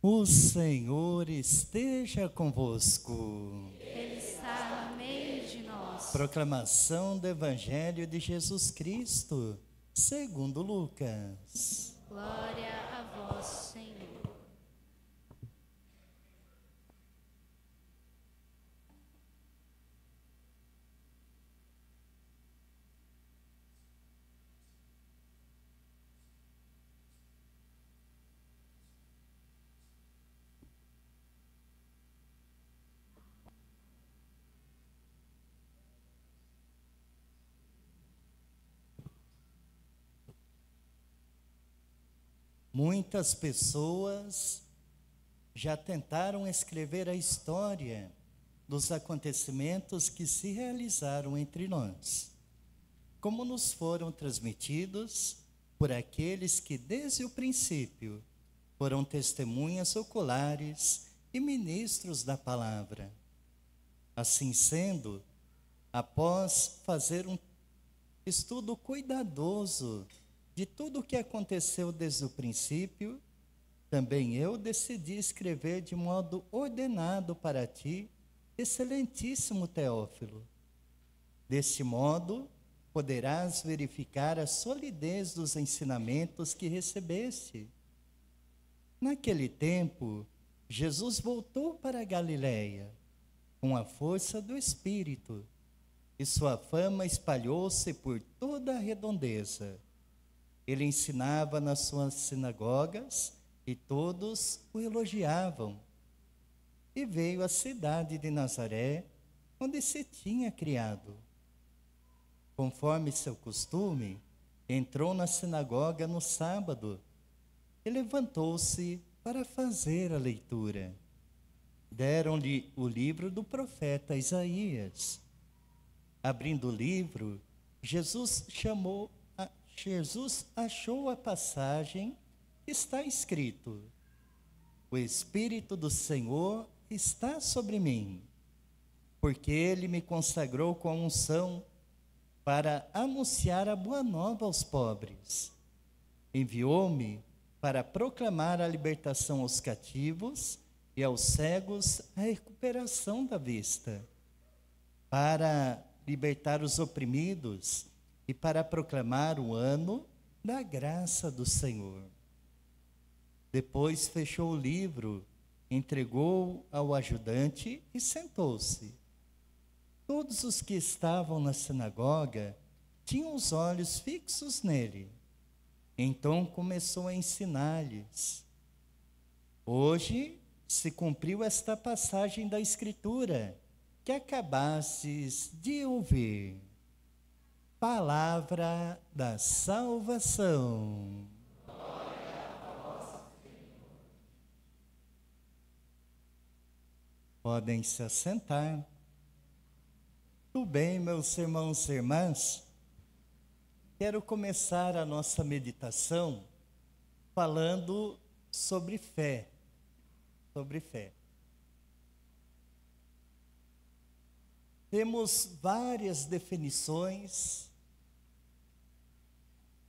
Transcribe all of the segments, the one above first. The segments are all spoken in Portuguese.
O Senhor esteja convosco. Ele está no meio de nós. Proclamação do Evangelho de Jesus Cristo, segundo Lucas. Glória a vós, Senhor. Muitas pessoas já tentaram escrever a história dos acontecimentos que se realizaram entre nós, como nos foram transmitidos por aqueles que desde o princípio foram testemunhas oculares e ministros da palavra. Assim sendo, após fazer um estudo cuidadoso de tudo o que aconteceu desde o princípio, também eu decidi escrever de modo ordenado para ti, excelentíssimo Teófilo. Deste modo, poderás verificar a solidez dos ensinamentos que recebeste. Naquele tempo, Jesus voltou para a Galiléia, com a força do Espírito, e sua fama espalhou-se por toda a redondeza. Ele ensinava nas suas sinagogas e todos o elogiavam. E veio à cidade de Nazaré, onde se tinha criado. Conforme seu costume, entrou na sinagoga no sábado e levantou-se para fazer a leitura. Deram-lhe o livro do profeta Isaías. Abrindo o livro, Jesus achou a passagem que está escrito: O Espírito do Senhor está sobre mim, porque Ele me consagrou com a unção para anunciar a boa nova aos pobres. Enviou-me para proclamar a libertação aos cativos e aos cegos a recuperação da vista, para libertar os oprimidos e para proclamar o ano da graça do Senhor. Depois fechou o livro, entregou ao ajudante e sentou-se. Todos os que estavam na sinagoga tinham os olhos fixos nele. Então começou a ensinar-lhes: Hoje se cumpriu esta passagem da Escritura que acabastes de ouvir. Palavra da salvação. Glória a vós, Senhor. Podem se assentar. Tudo bem, meus irmãos e irmãs? Quero começar a nossa meditação falando sobre fé. Sobre fé. Temos várias definições.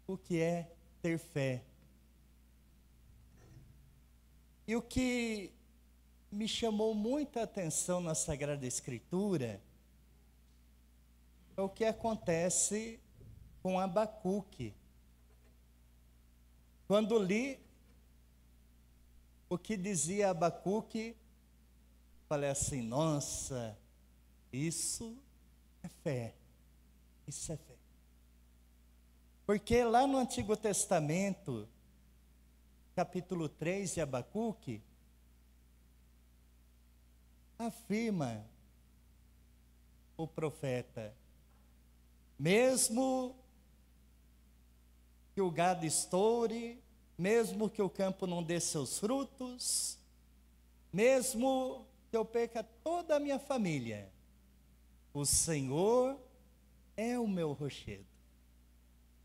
O que é ter fé? E o que me chamou muita atenção na Sagrada Escritura é o que acontece com Abacuque. Quando li o que dizia Abacuque, falei assim: nossa, isso é fé, isso é fé. Porque lá no Antigo Testamento, capítulo 3 de Abacuque, afirma o profeta: mesmo que o gado estoure, mesmo que o campo não dê seus frutos, mesmo que eu perca toda a minha família, o Senhor é o meu rochedo.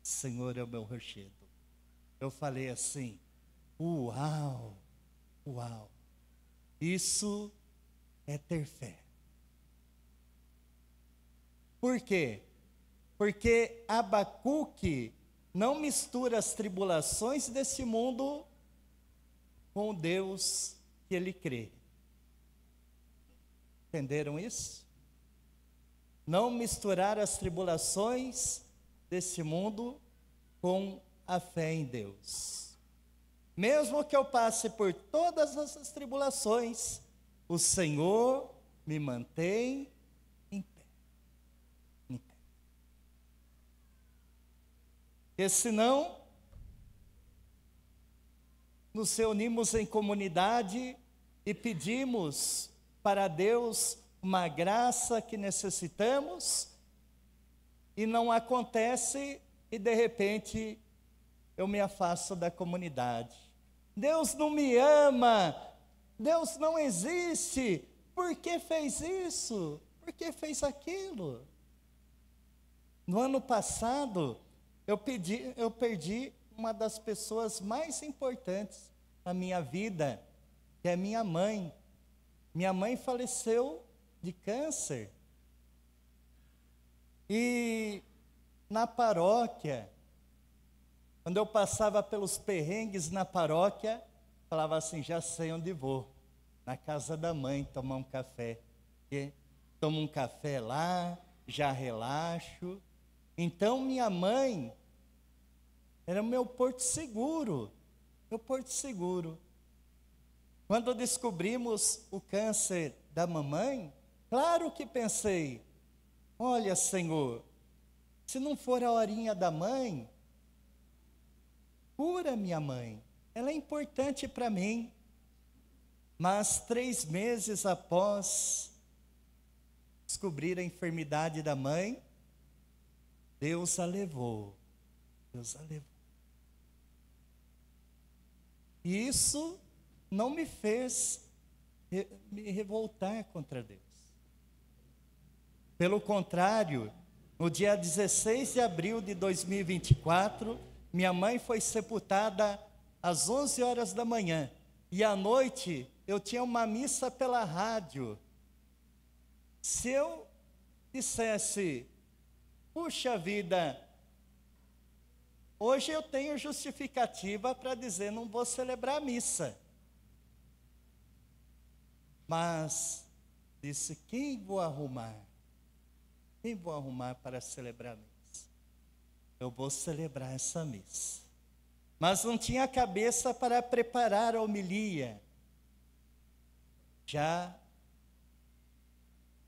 O Senhor é o meu rochedo. Eu falei assim: uau, uau, isso é ter fé. Por quê? Porque Abacuque não mistura as tribulações desse mundo com o Deus que ele crê. Entenderam isso? Não misturar as tribulações desse mundo com a fé em Deus. Mesmo que eu passe por todas essas tribulações, o Senhor me mantém em pé. Em pé. E senão, nos reunimos em comunidade e pedimos para Deus uma graça que necessitamos, e não acontece, e de repente eu me afasto da comunidade. Deus não me ama, Deus não existe, por que fez isso? Por que fez aquilo? No ano passado, eu perdi uma das pessoas mais importantes na minha vida, que é minha mãe. Minha mãe faleceu de câncer. E na paróquia, quando eu passava pelos perrengues na paróquia, falava assim, já sei onde vou, na casa da mãe tomar um café. E tomo um café lá, já relaxo. Então minha mãe era o meu porto seguro, meu porto seguro. Quando descobrimos o câncer da mamãe, claro que pensei, olha, Senhor, se não for a horinha da mãe, cura minha mãe, ela é importante para mim. Mas 3 meses após descobrir a enfermidade da mãe, Deus a levou. Deus a levou. E isso não me fez me revoltar contra Deus. Pelo contrário, no dia 16 de abril de 2024, minha mãe foi sepultada às 11 horas da manhã. E à noite, eu tinha uma missa pela rádio. Se eu dissesse, puxa vida, hoje eu tenho justificativa para dizer, não vou celebrar a missa. Mas disse, quem vou arrumar? Quem vou arrumar para celebrar a missa? Eu vou celebrar essa missa. Mas não tinha cabeça para preparar a homilia. Já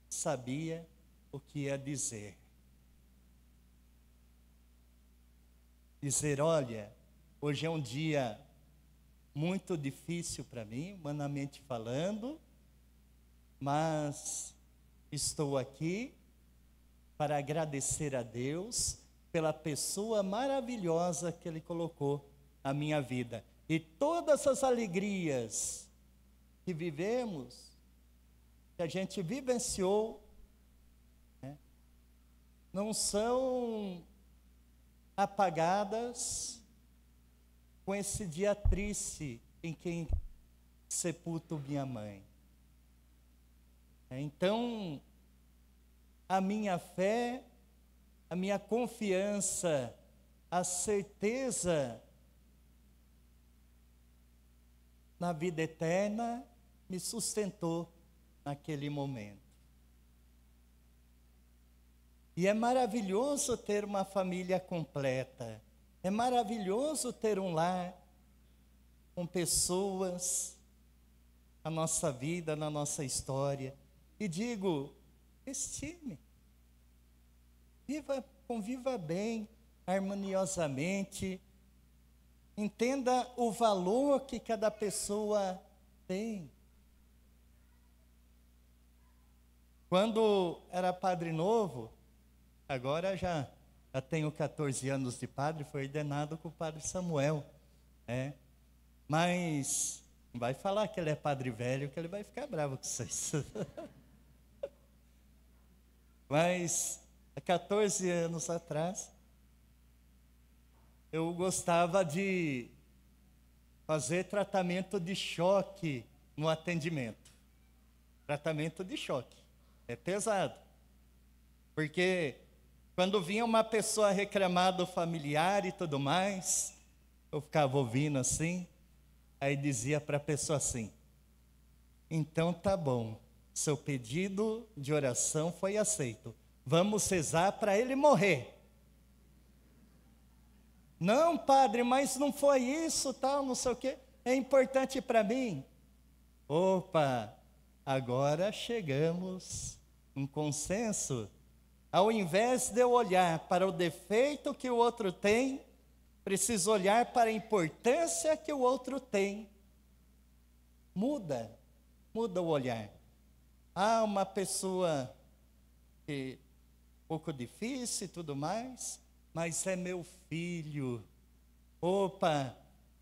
sabia o que ia dizer. Dizer, olha, hoje é um dia muito difícil para mim, humanamente falando, mas estou aqui para agradecer a Deus pela pessoa maravilhosa que Ele colocou na minha vida. E todas as alegrias que vivemos, que a gente vivenciou, né, não são apagadas com esse dia triste em que sepulto minha mãe. Então, a minha fé, a minha confiança, a certeza na vida eterna me sustentou naquele momento. E é maravilhoso ter uma família completa. É maravilhoso ter um lar com pessoas na nossa vida, na nossa história. E digo, estime. Conviva bem, harmoniosamente. Entenda o valor que cada pessoa tem. Quando era padre novo, agora já tenho 14 anos de padre, fui ordenado com o padre Samuel. Mas não vai falar que ele é padre velho, que ele vai ficar bravo com vocês. Mas há 14 anos atrás, eu gostava de fazer tratamento de choque no atendimento. Tratamento de choque. É pesado. Porque quando vinha uma pessoa reclamar do familiar e tudo mais, eu ficava ouvindo assim, aí dizia para a pessoa assim, Então tá bom. Seu pedido de oração foi aceito. Vamos rezar para ele morrer. Não, padre, mas não foi isso, tal, não sei o quê. É importante para mim. Opa, agora chegamos a um consenso. Ao invés de eu olhar para o defeito que o outro tem, preciso olhar para a importância que o outro tem. Muda o olhar. Ah, uma pessoa que um pouco difícil e tudo mais, mas é meu filho. Opa,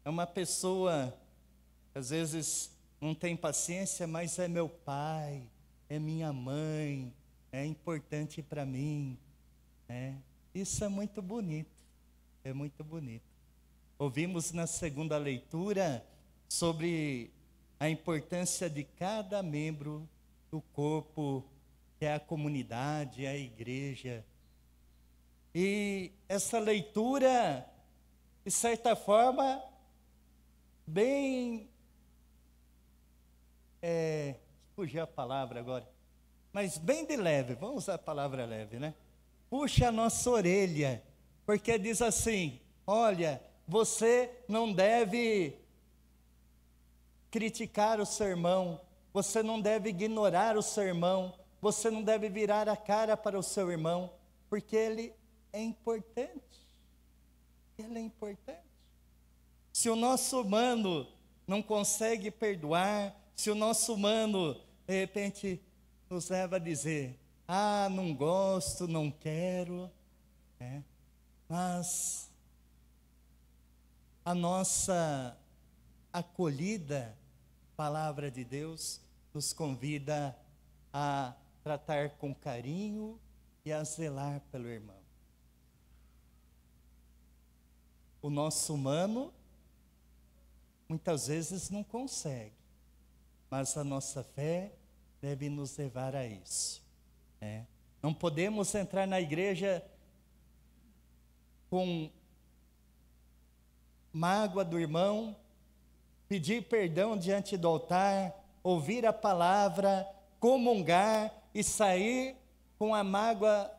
é uma pessoa, às vezes não tem paciência, mas é meu pai, é minha mãe, é importante para mim. Isso é muito bonito, é muito bonito. Ouvimos na segunda leitura sobre a importância de cada membro do corpo, que é a comunidade, a igreja. E essa leitura, de certa forma, bem... fugiu a palavra agora. Mas bem de leve, vamos usar a palavra leve, né? Puxa a nossa orelha, porque diz assim, olha, você não deve criticar o seu irmão, você não deve ignorar o seu irmão, você não deve virar a cara para o seu irmão, porque ele é importante. Ele é importante. Se o nosso humano não consegue perdoar, se o nosso humano, de repente, nos leva a dizer, ah, não gosto, não quero, mas a nossa acolhida palavra de Deus nos convida a tratar com carinho e a zelar pelo irmão. O nosso humano muitas vezes não consegue, mas a nossa fé deve nos levar a isso. Não podemos entrar na igreja com mágoa do irmão, pedir perdão diante do altar, ouvir a palavra, comungar e sair com a mágoa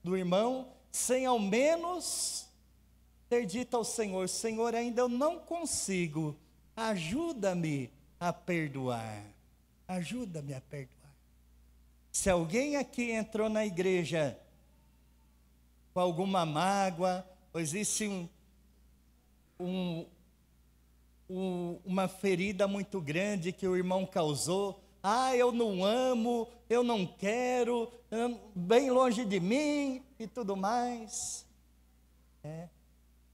do irmão, sem ao menos ter dito ao Senhor, Senhor, ainda eu não consigo, ajuda-me a perdoar, ajuda-me a perdoar. Se alguém aqui entrou na igreja com alguma mágoa, ou existe uma ferida muito grande que o irmão causou, ah, eu não amo, eu não quero, bem longe de mim e tudo mais.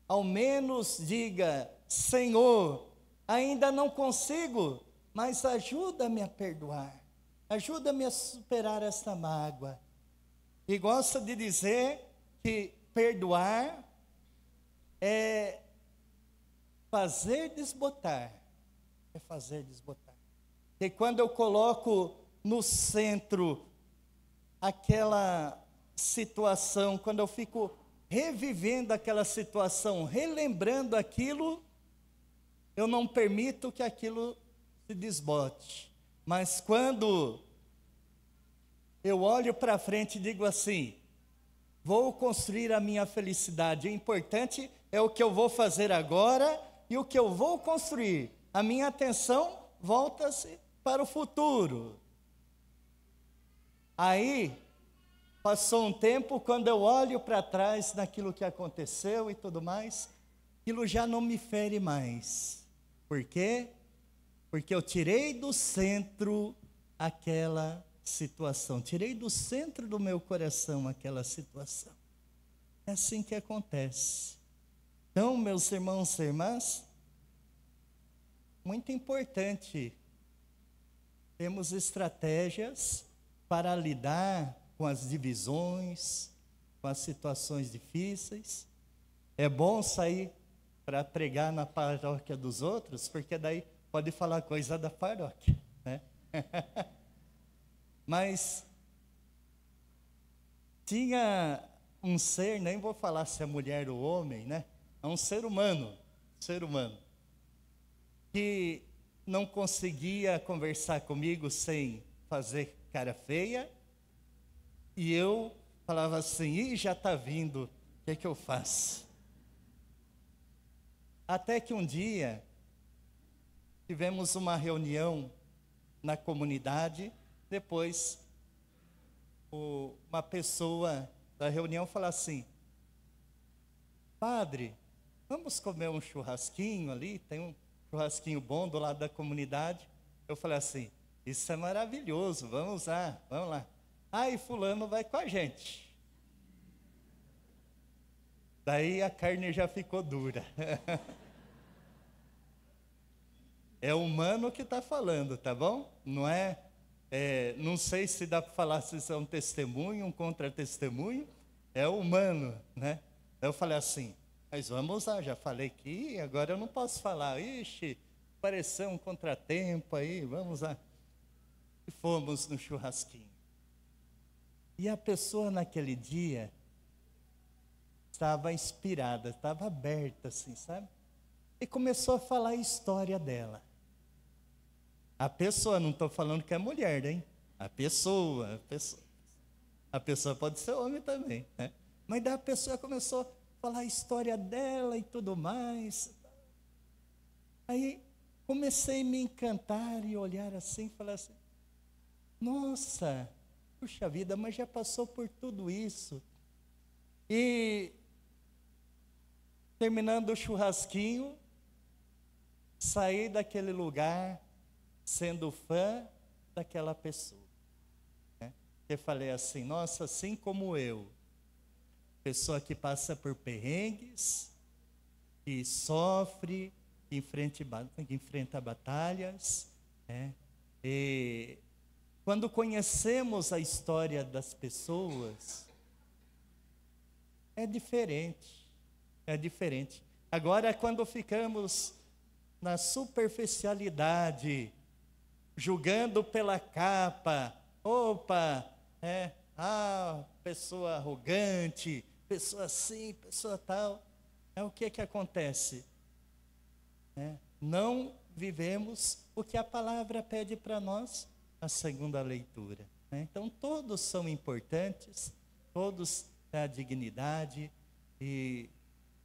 Ao menos diga, Senhor, ainda não consigo, mas ajuda-me a perdoar, ajuda-me a superar essa mágoa. E gosto de dizer que perdoar é fazer desbotar, é fazer desbotar. E quando eu coloco no centro aquela situação, quando eu fico revivendo aquela situação, relembrando aquilo, eu não permito que aquilo se desbote. Mas quando eu olho para frente e digo assim, vou construir a minha felicidade, o importante é o que eu vou fazer agora e o que eu vou construir. A minha atenção volta-se para o futuro. Aí, passou um tempo, quando eu olho para trás naquilo que aconteceu e tudo mais, aquilo já não me fere mais. Por quê? Porque eu tirei do centro aquela situação, tirei do centro do meu coração aquela situação. É assim que acontece. Então, meus irmãos e irmãs, muito importante, temos estratégias para lidar com as divisões, com as situações difíceis. É bom sair para pregar na paróquia dos outros, porque daí pode falar coisa da paróquia, né? Mas tinha um ser, nem vou falar se é mulher ou homem, né? É um ser humano, que não conseguia conversar comigo sem fazer cara feia. E eu falava assim, ih, já está vindo, o que eu faço? Até que um dia, tivemos uma reunião na comunidade, depois uma pessoa da reunião falou assim, padre, vamos comer um churrasquinho ali, tem um churrasquinho bom do lado da comunidade. Eu falei assim, isso é maravilhoso, vamos lá, vamos lá. Aí fulano vai com a gente. Daí a carne já ficou dura. É o humano que está falando, tá bom? Não não sei se dá para falar se isso é um testemunho, um contra-testemunho. É o humano, né? Eu falei assim, mas vamos lá, já falei aqui, agora eu não posso falar. Ixi, pareceu um contratempo aí, vamos lá. E fomos no churrasquinho. E a pessoa naquele dia estava inspirada, estava aberta assim, sabe? E começou a falar a história dela. A pessoa, não estou falando que é mulher, hein? A pessoa. A pessoa pode ser homem também, né? Mas daí a pessoa começou a falar a história dela e tudo mais. Aí comecei a me encantar e olhar assim, e falar assim, nossa, puxa vida, mas já passou por tudo isso. E terminando o churrasquinho, saí daquele lugar sendo fã daquela pessoa. Né? Eu falei assim, nossa, assim como eu, pessoa que passa por perrengues, que sofre, que enfrenta batalhas, né? E quando conhecemos a história das pessoas, é diferente. Agora, quando ficamos na superficialidade, julgando pela capa, pessoa arrogante, pessoa assim, pessoa tal, o que acontece? Não vivemos o que a palavra pede para nós, a segunda leitura. Então, todos são importantes, todos têm a dignidade e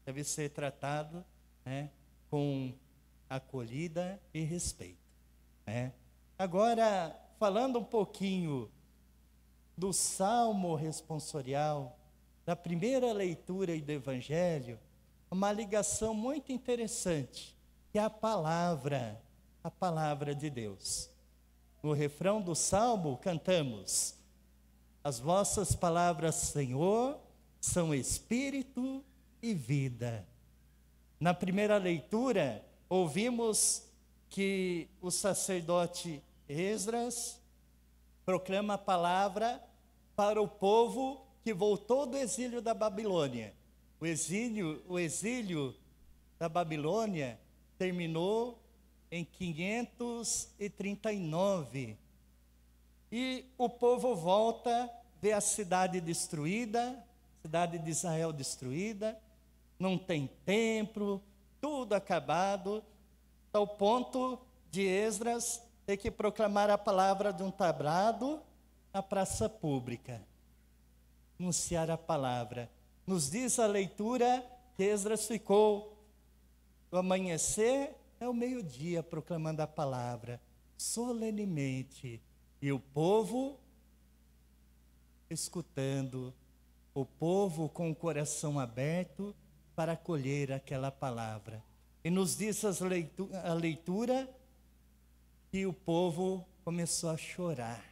deve ser tratado com acolhida e respeito. Agora, falando um pouquinho do Salmo responsorial, da primeira leitura e do Evangelho, uma ligação muito interessante, que é a palavra de Deus. No refrão do Salmo, cantamos, as vossas palavras, Senhor, são espírito e vida. Na primeira leitura, ouvimos que o sacerdote Esdras proclama a palavra para o povo que voltou do exílio da Babilônia. O exílio da Babilônia terminou em 539. E o povo volta, vê a cidade destruída, cidade de Israel destruída, não tem templo, tudo acabado, ao ponto de Esdras ter que proclamar a palavra de um tablado na praça pública. Anunciar a palavra. Nos diz a leitura que Esdras ficou do amanhecer ao meio-dia proclamando a palavra, solenemente, e o povo escutando, o povo com o coração aberto para acolher aquela palavra. E nos diz a leitura que o povo começou a chorar.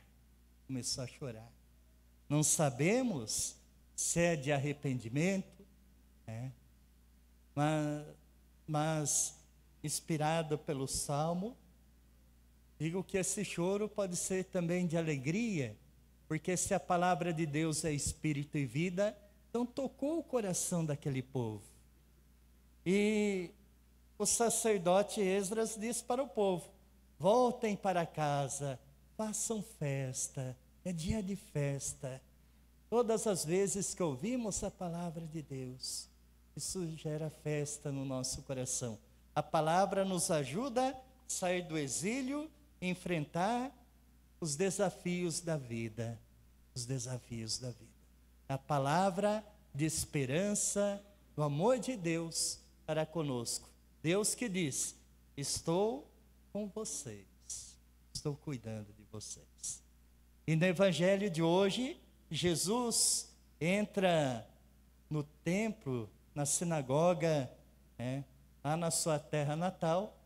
Não sabemos se é de arrependimento, mas inspirado pelo Salmo, digo que esse choro pode ser também de alegria, porque se a palavra de Deus é espírito e vida, então tocou o coração daquele povo. E o sacerdote Esdras diz para o povo, voltem para casa, façam festa, é dia de festa. Todas as vezes que ouvimos a palavra de Deus, isso gera festa no nosso coração. A palavra nos ajuda a sair do exílio e enfrentar os desafios da vida. Os desafios da vida. A palavra de esperança, do amor de Deus para conosco. Deus que diz: estou com vocês, estou cuidando de vocês. E no evangelho de hoje, Jesus entra no templo, na sinagoga, lá na sua terra natal,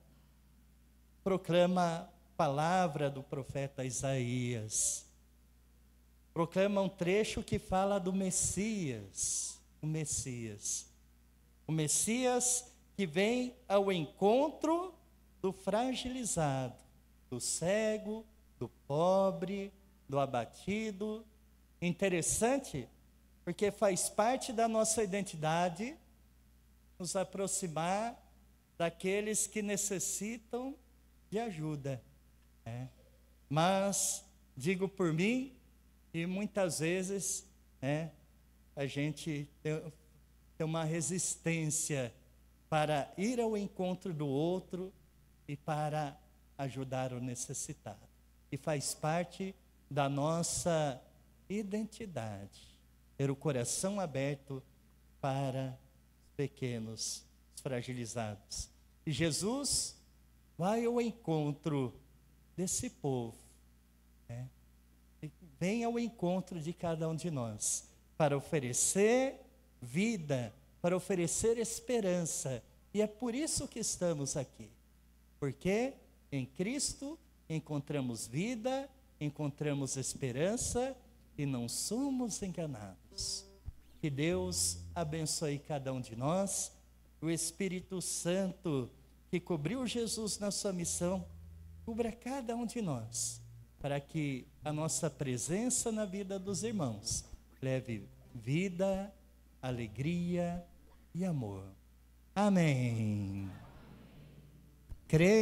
proclama a palavra do profeta Isaías. Proclama um trecho que fala do Messias, o Messias. O Messias que vem ao encontro do fragilizado, do cego, do pobre, do abatido. Interessante, porque faz parte da nossa identidade nos aproximar daqueles que necessitam de ajuda. Mas, digo por mim, e muitas vezes a gente tem uma resistência para ir ao encontro do outro e para ajudar o necessitado. E faz parte da nossa identidade, ter o coração aberto para os pequenos, os fragilizados. E Jesus vai ao encontro desse povo, e vem ao encontro de cada um de nós, para oferecer vida, para oferecer esperança. E é por isso que estamos aqui, porque em Cristo encontramos vida, encontramos esperança e não somos enganados. Que Deus abençoe cada um de nós, o Espírito Santo que cobriu Jesus na sua missão, cubra cada um de nós, para que a nossa presença na vida dos irmãos leve vida, alegria e amor. Amém. Creio.